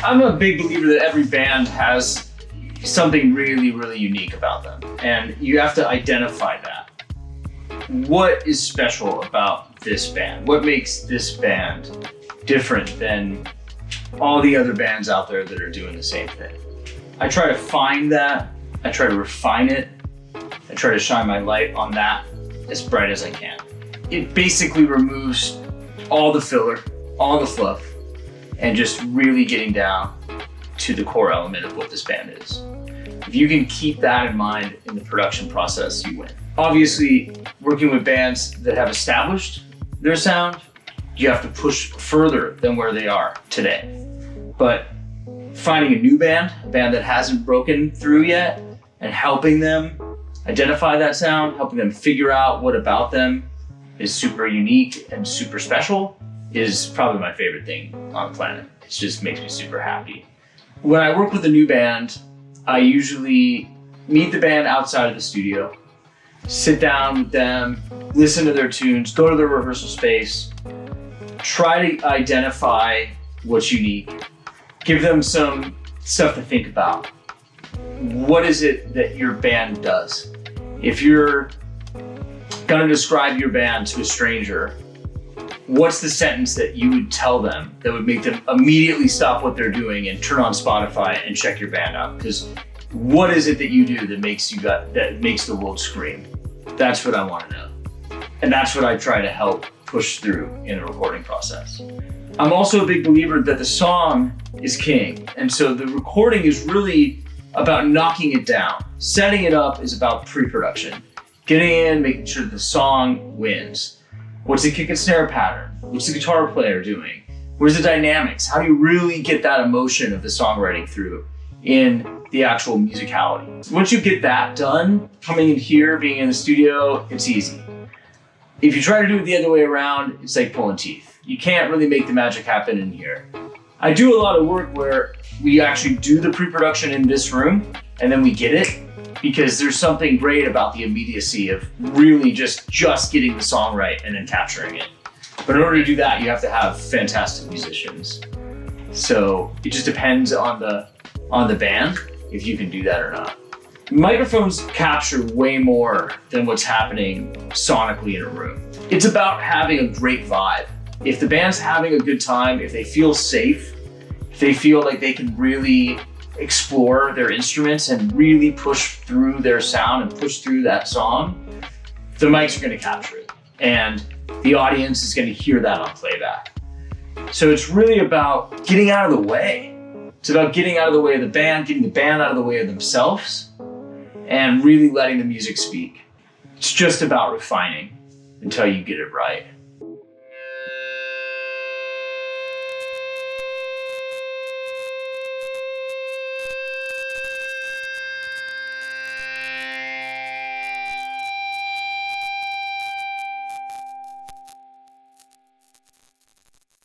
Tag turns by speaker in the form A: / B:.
A: I'm a big believer that every band has something really, really unique about them. And you have to identify that. What is special about this band? What makes this band different than all the other bands out there that are doing the same thing? I try to find that. I try to refine it. I try to shine my light on that as bright as I can. It basically removes all the filler, all the fluff, and just really getting down to the core element of what this band is. If you can keep that in mind in the production process, you win. Obviously, working with bands that have established their sound, you have to push further than where they are today. But finding a new band, a band that hasn't broken through yet, and helping them identify that sound, helping them figure out what about them is super unique and super special, is probably my favorite thing on the planet. It just makes me super happy. When I work with a new band, I usually meet the band outside of the studio, sit down with them, listen to their tunes, go to their rehearsal space, try to identify what's unique, give them some stuff to think about. What is it that your band does? If you're gonna describe your band to a stranger, what's the sentence that you would tell them that would make them immediately stop what they're doing and turn on Spotify and check your band out? Because what is it that you do that makes the world scream? That's what I want to know. And that's what I try to help push through in the recording process. I'm also a big believer that the song is king. And so the recording is really about knocking it down. Setting it up is about pre-production. Getting in, making sure the song wins. What's the kick and snare pattern? What's the guitar player doing? Where's the dynamics? How do you really get that emotion of the songwriting through in the actual musicality? Once you get that done, coming in here, being in the studio, it's easy. If you try to do it the other way around, it's like pulling teeth. You can't really make the magic happen in here. I do a lot of work where we actually do the pre-production in this room and then we get it, because there's something great about the immediacy of really just getting the song right and then capturing it. But in order to do that, you have to have fantastic musicians. So it just depends on the band if you can do that or not. Microphones capture way more than what's happening sonically in a room. It's about having a great vibe. If the band's having a good time, if they feel safe, if they feel like they can really explore their instruments and really push through their sound and push through that song, the mics are going to capture it. And the audience is going to hear that on playback. So it's really about getting out of the way. It's about getting out of the way of the band, getting the band out of the way of themselves, and really letting the music speak. It's just about refining until you get it right.